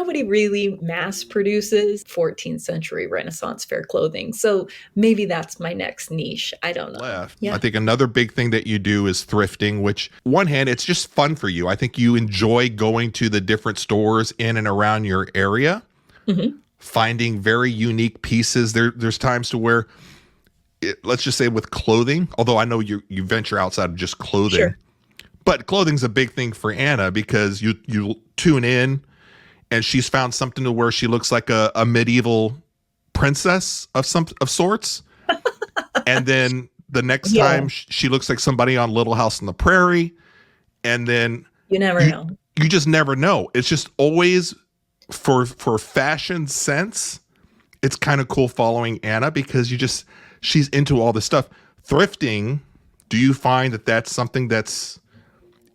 nobody really mass produces 14th century Renaissance fair clothing. So maybe that's my next niche. I don't know. Left. I Yeah. think another big thing that you do is thrifting, which one hand, it's just fun for you. I think you enjoy going to the different stores in and around your area, Hmm. finding very unique pieces. There's times to where let's just say with clothing, although I know you venture outside of just clothing, Sure. but clothing's a big thing for Anna because you tune in and she's found something to where she looks like a medieval princess of sorts. And then the next Yeah. time she looks like somebody on Little House on the Prairie. And then You never you know. you just never know. It's just always for fashion sense. It's kind of cool following Anna because she's into all this stuff. Thrifting, do you find that that's something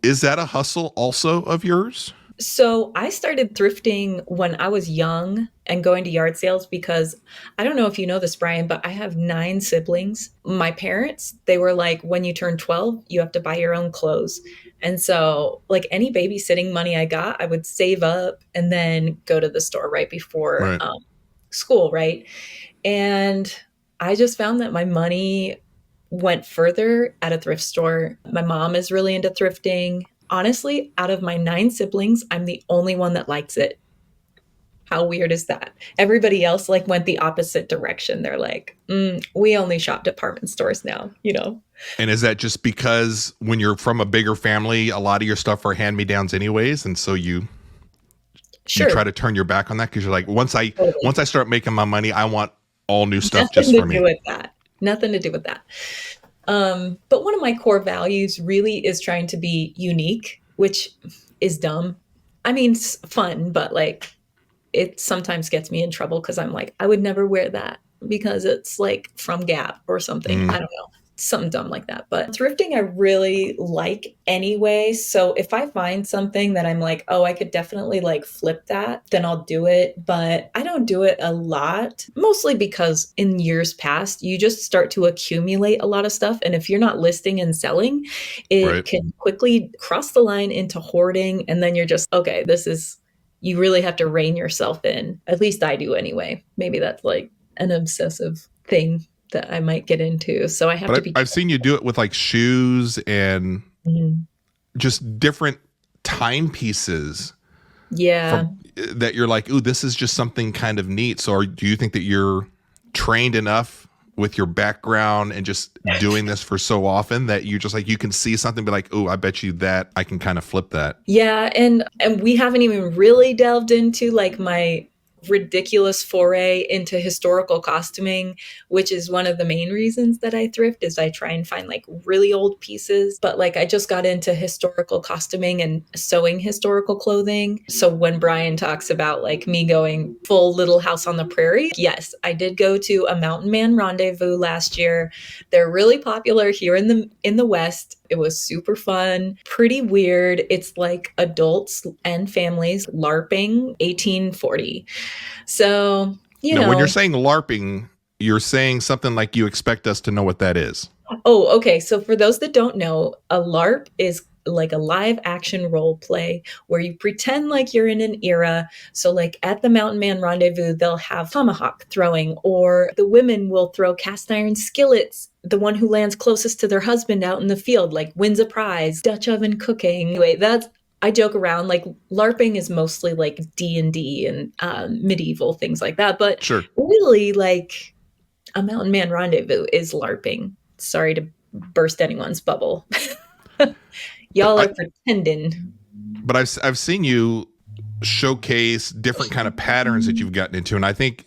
is that a hustle also of yours? So I started thrifting when I was young and going to yard sales because I don't know if you know this, Brian, but I have 9 siblings. My parents, they were like, when you turn 12, you have to buy your own clothes. And so, like any babysitting money I got, I would save up and then go to the store right before Right. school, right? And I just found that my money went further at a thrift store. My mom is really into thrifting. Honestly, out of my 9 siblings, I'm the only one that likes it. How weird is that? Everybody else like went the opposite direction. They're like, we only shop department stores now, you know? And is that just because when you're from a bigger family, a lot of your stuff are hand-me-downs anyways, and so you try Sure, to turn your back on that because you're like, once totally. I start making my money, I want all new stuff just Nothing to for do me. with that. Nothing to do with that. But one of my core values really is trying to be unique, which is dumb. I mean, it's fun, but like it sometimes gets me in trouble because I'm like, I would never wear that because it's like from Gap or something. I Mm. don't know. Something dumb like that. But thrifting, I really like anyway. So if I find something that I'm like, oh, I could definitely like flip that, then I'll do it. But I don't do it a lot, mostly because in years past, you just start to accumulate a lot of stuff. And if you're not listing and selling, it Right. can quickly cross the line into hoarding. And then you're just, okay, you really have to rein yourself in. At least I do anyway. Maybe that's like an obsessive thing that I might get into. So I have to But be I've seen you do it with like shoes and careful. just different timepieces Yeah. from that you're like, ooh, this is just something kind of neat. So do you think that you're trained enough with your background and just doing this for so often that you just like you can see something be like, ooh, I bet you that I can kind of flip that. Yeah, and we haven't even really delved into like my ridiculous foray into historical costuming, which is one of the main reasons that I thrift is I try and find like really old pieces. But like I just got into historical costuming and sewing historical clothing. So when Brian talks about like me going full Little House on the Prairie, yes, I did go to a Mountain Man rendezvous last year. They're really popular here in the West. It was super fun, pretty weird. It's like adults and families LARPing 1840. So, you Now, when you're know, saying LARPing, you're saying something like you expect us to know what that is. oh, okay. So for those that don't know, a LARP is like a live action role play where you pretend like you're in an era. So like at the Mountain Man Rendezvous, they'll have tomahawk throwing, or the women will throw cast iron skillets. The one who lands closest to their husband out in the field, like wins a prize, Dutch oven cooking. Anyway, I joke around like LARPing is mostly like D&D and medieval things like that. But Sure. really like a Mountain Man Rendezvous is LARPing. Sorry to burst anyone's bubble. But Y'all are pretending. I've seen you showcase different kind of patterns that you've gotten into, and I think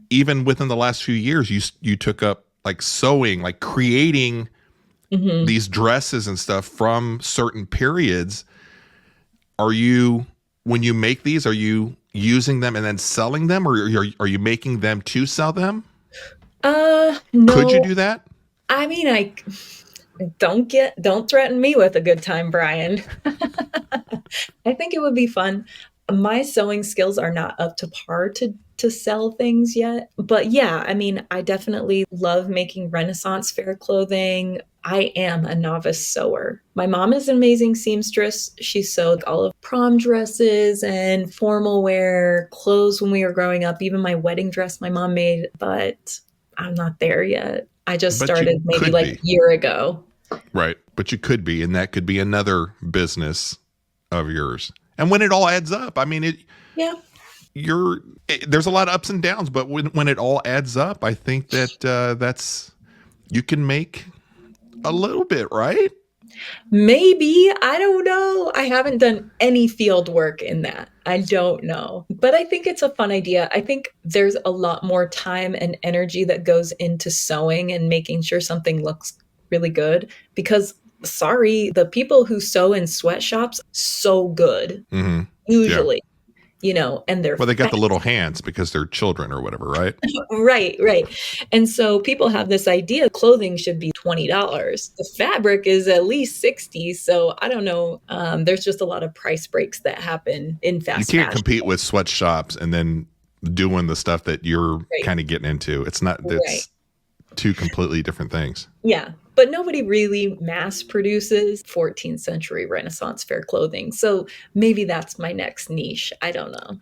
even within the last few years, you took up like sewing, like creating Hmm. these dresses and stuff from certain periods. Are you when you make these, are you using them and then selling them, or are you making them to sell them? Could you No. do that? I mean, I don't threaten me with a good time, Brian. I think it would be fun. My sewing skills are not up to par to sell things yet. But yeah, I mean, I definitely love making Renaissance fair clothing. I am a novice sewer. My mom is an amazing seamstress. She sewed all of prom dresses and formal wear clothes when we were growing up. Even my wedding dress my mom made, but I'm not there yet. I just But you started maybe could like a be, year ago. right? But you could be, and that could be another business of yours. And when it all adds up, I mean, Yeah. you're there's a lot of ups and downs, but when it all adds up, I think that that's you can make a little bit, right? Maybe. I don't know. I haven't done any field work in that. I don't know. But I think it's a fun idea. I think there's a lot more time and energy that goes into sewing and making sure something looks really good because sorry, the people who sew in sweatshops so good Mm-hmm. Yeah. usually, and they're Well, they got fast. the little hands because they're children or whatever, right? Right, right. And so people have this idea clothing should be $20. The fabric is at least 60. So I don't know. There's just a lot of price breaks that happen in You fast can't fashion. compete with sweatshops and then doing the stuff that you're Right, kind of getting into. It's not. right. It's two completely different things. Yeah. But nobody really mass produces 14th century Renaissance fair clothing. So maybe that's my next niche. I don't know.